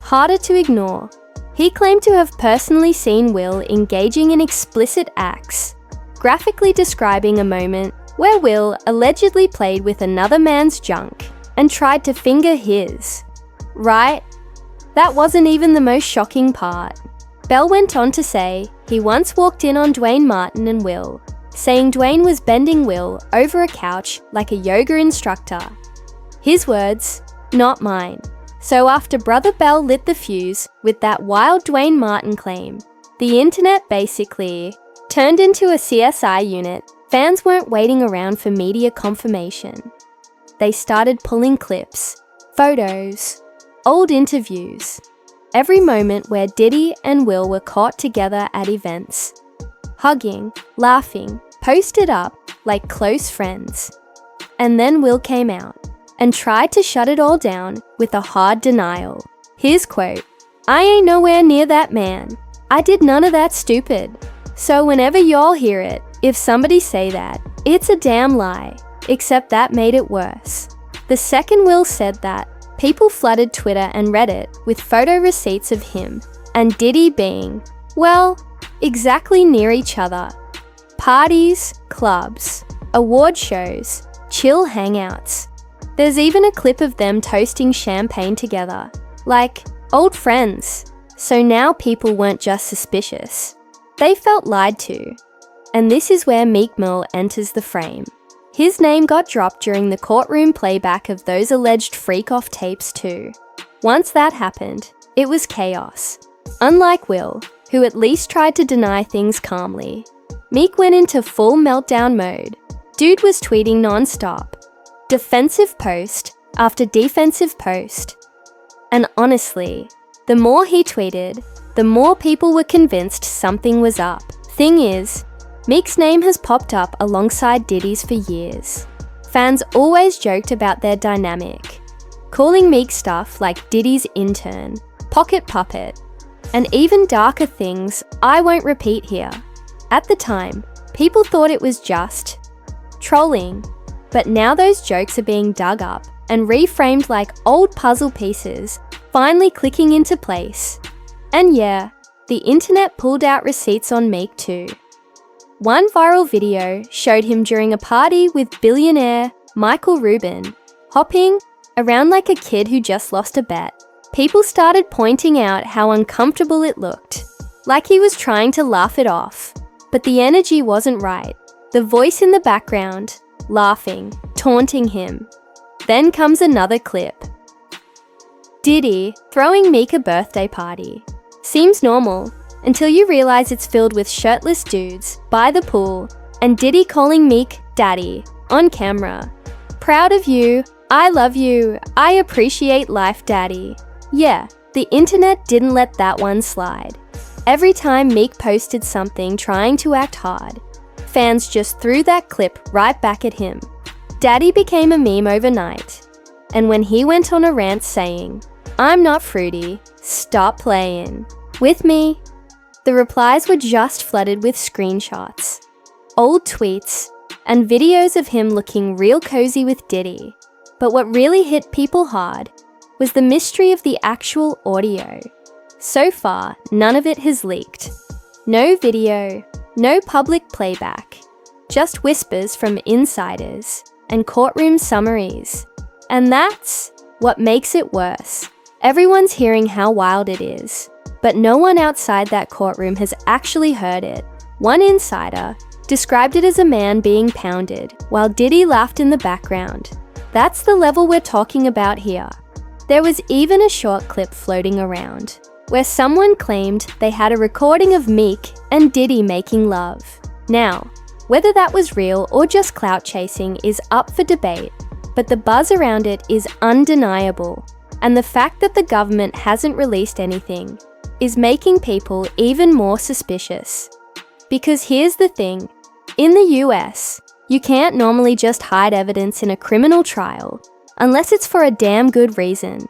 harder to ignore. He claimed to have personally seen Will engaging in explicit acts, graphically describing a moment where Will allegedly played with another man's junk and tried to finger his. Right? That wasn't even the most shocking part. Bell went on to say he once walked in on Dwayne Martin and Will, saying Dwayne was bending Will over a couch like a yoga instructor. His words, not mine. So after Brother Bell lit the fuse with that wild Dwayne Martin claim, the internet basically turned into a CSI unit. Fans weren't waiting around for media confirmation. They started pulling clips, photos, old interviews, every moment where Diddy and Will were caught together at events, hugging, laughing, posted up like close friends. And then Will came out and tried to shut it all down with a hard denial. His quote, "I ain't nowhere near that man. I did none of that stupid." So whenever y'all hear it, if somebody say that, it's a damn lie, except that made it worse. The second Will said that, people flooded Twitter and Reddit with photo receipts of him and Diddy being, well, exactly near each other. Parties, clubs, award shows, chill hangouts. There's even a clip of them toasting champagne together, like old friends. So now people weren't just suspicious. They felt lied to. And this is where Meek Mill enters the frame. His name got dropped during the courtroom playback of those alleged freak-off tapes too. Once that happened, it was chaos. Unlike Will, who at least tried to deny things calmly, Meek went into full meltdown mode. Dude was tweeting non-stop, defensive post after defensive post. And honestly, the more he tweeted, the more people were convinced something was up. Thing is, Meek's name has popped up alongside Diddy's for years. Fans always joked about their dynamic, calling Meek stuff like Diddy's intern, pocket puppet, and even darker things I won't repeat here. At the time, people thought it was just trolling, but now those jokes are being dug up and reframed like old puzzle pieces, finally clicking into place. And yeah, the internet pulled out receipts on Meek too. One viral video showed him during a party with billionaire Michael Rubin, hopping around like a kid who just lost a bet. People started pointing out how uncomfortable it looked, like he was trying to laugh it off. But the energy wasn't right. The voice in the background, laughing, taunting him. Then comes another clip. Diddy throwing Meek a birthday party. Seems normal, until you realize it's filled with shirtless dudes by the pool and Diddy calling Meek daddy on camera. Proud of you, I love you, I appreciate life daddy. Yeah, the internet didn't let that one slide. Every time Meek posted something trying to act hard, fans just threw that clip right back at him. Daddy became a meme overnight. And when he went on a rant saying, "I'm not fruity, stop playing with me," the replies were just flooded with screenshots, old tweets, and videos of him looking real cozy with Diddy. But what really hit people hard was the mystery of the actual audio. So far, none of it has leaked. No video, no public playback, just whispers from insiders and courtroom summaries. And that's what makes it worse. Everyone's hearing how wild it is, but no one outside that courtroom has actually heard it. One insider described it as a man being pounded, while Diddy laughed in the background. That's the level we're talking about here. There was even a short clip floating around, where someone claimed they had a recording of Meek and Diddy making love. Now, whether that was real or just clout chasing is up for debate, but the buzz around it is undeniable, and the fact that the government hasn't released anything is making people even more suspicious. Because here's the thing, in the US, you can't normally just hide evidence in a criminal trial, unless it's for a damn good reason.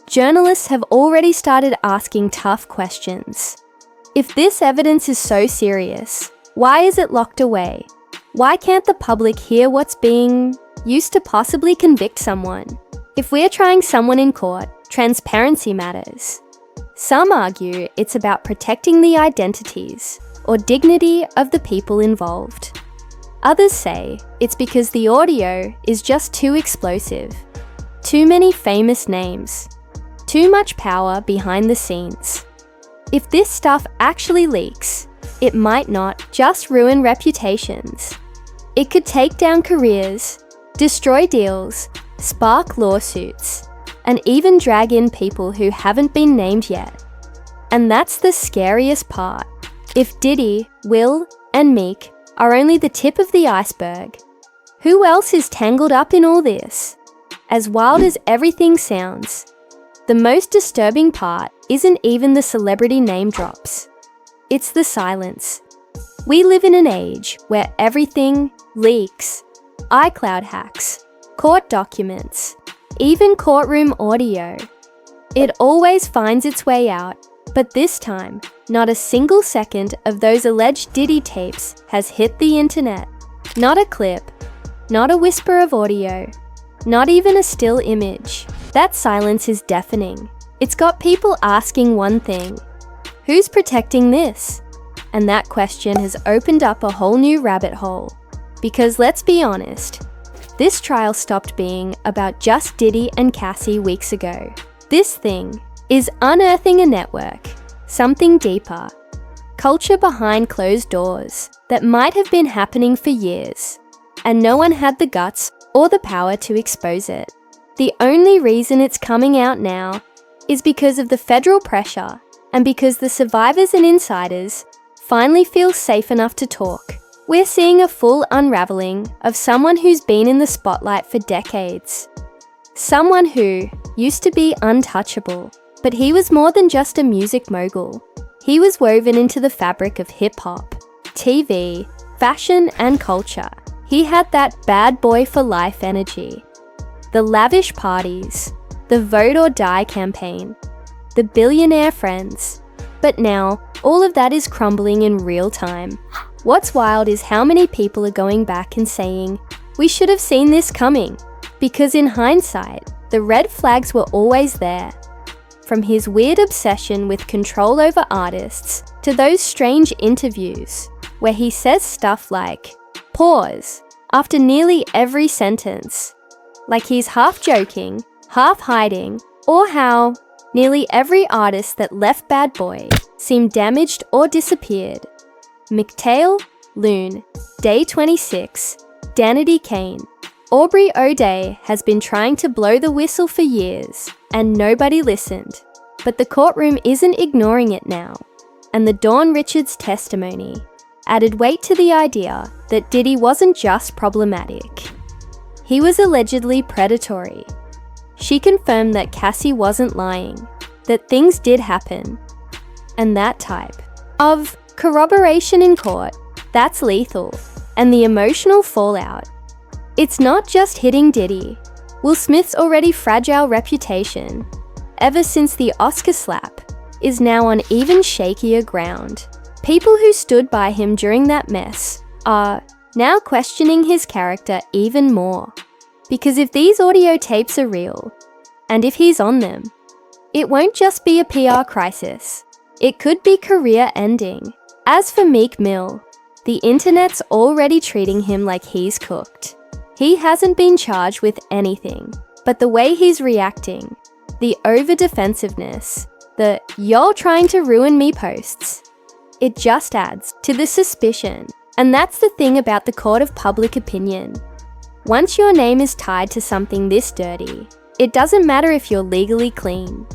Journalists have already started asking tough questions. If this evidence is so serious, why is it locked away? Why can't the public hear what's being used to possibly convict someone? If we're trying someone in court, transparency matters. Some argue it's about protecting the identities or dignity of the people involved. Others say it's because the audio is just too explosive. Too many famous names. Too much power behind the scenes. If this stuff actually leaks, it might not just ruin reputations. It could take down careers, destroy deals, spark lawsuits, and even drag in people who haven't been named yet. And that's the scariest part. If Diddy, Will, and Meek are only the tip of the iceberg, who else is tangled up in all this? As wild as everything sounds, the most disturbing part isn't even the celebrity name drops. It's the silence. We live in an age where everything leaks. iCloud hacks, court documents, even courtroom audio. It always finds its way out, but this time, not a single second of those alleged Diddy tapes has hit the internet. Not a clip, not a whisper of audio, not even a still image. That silence is deafening. It's got people asking one thing: who's protecting this? And that question has opened up a whole new rabbit hole. Because let's be honest, this trial stopped being about just Diddy and Cassie weeks ago. This thing is unearthing a network, something deeper, culture behind closed doors that might have been happening for years, and no one had the guts or the power to expose it. The only reason it's coming out now is because of the federal pressure and because the survivors and insiders finally feel safe enough to talk. We're seeing a full unraveling of someone who's been in the spotlight for decades. Someone who used to be untouchable, but he was more than just a music mogul. He was woven into the fabric of hip-hop, TV, fashion, and culture. He had that bad boy for life energy. The lavish parties, the vote or die campaign, the billionaire friends. But now, all of that is crumbling in real time. What's wild is how many people are going back and saying, we should have seen this coming. Because in hindsight, the red flags were always there. From his weird obsession with control over artists to those strange interviews where he says stuff like, pause, after nearly every sentence. Like he's half joking, half hiding, or how nearly every artist that left Bad Boy seemed damaged or disappeared. McTail, Loon, Day 26, Danity Kane. Aubrey O'Day has been trying to blow the whistle for years, and nobody listened. But the courtroom isn't ignoring it now, and the Dawn Richards testimony added weight to the idea that Diddy wasn't just problematic. He was allegedly predatory. She confirmed that Cassie wasn't lying, that things did happen, and that type of corroboration in court, that's lethal, and the emotional fallout. It's not just hitting Diddy. Will Smith's already fragile reputation, ever since the Oscar slap, is now on even shakier ground. People who stood by him during that mess are now questioning his character even more. Because if these audio tapes are real, and if he's on them, it won't just be a PR crisis. It could be career-ending. As for Meek Mill, the internet's already treating him like he's cooked. He hasn't been charged with anything, but the way he's reacting, the over-defensiveness, the "you're trying to ruin me" posts, it just adds to the suspicion. And that's the thing about the court of public opinion. Once your name is tied to something this dirty, it doesn't matter if you're legally clean.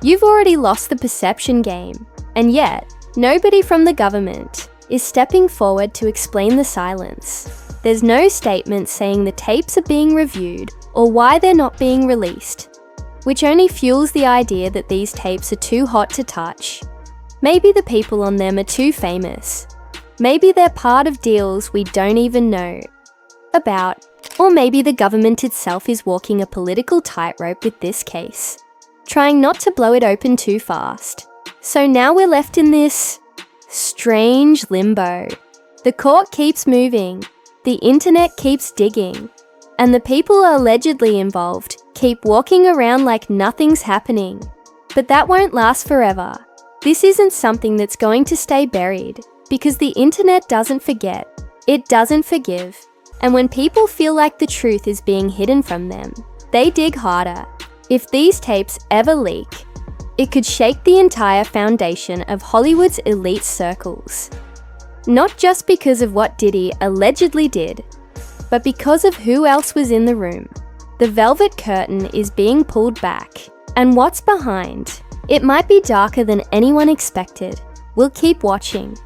You've already lost the perception game, and yet, nobody from the government is stepping forward to explain the silence. There's no statement saying the tapes are being reviewed or why they're not being released, which only fuels the idea that these tapes are too hot to touch. Maybe the people on them are too famous. Maybe they're part of deals we don't even know about. Or maybe the government itself is walking a political tightrope with this case, trying not to blow it open too fast. So now we're left in this strange limbo. The court keeps moving, the internet keeps digging, and the people allegedly involved keep walking around like nothing's happening. But that won't last forever. This isn't something that's going to stay buried, because the internet doesn't forget, it doesn't forgive, and when people feel like the truth is being hidden from them, they dig harder. If these tapes ever leak, it could shake the entire foundation of Hollywood's elite circles. Not just because of what Diddy allegedly did, but because of who else was in the room. The velvet curtain is being pulled back, and what's behind? It might be darker than anyone expected. We'll keep watching.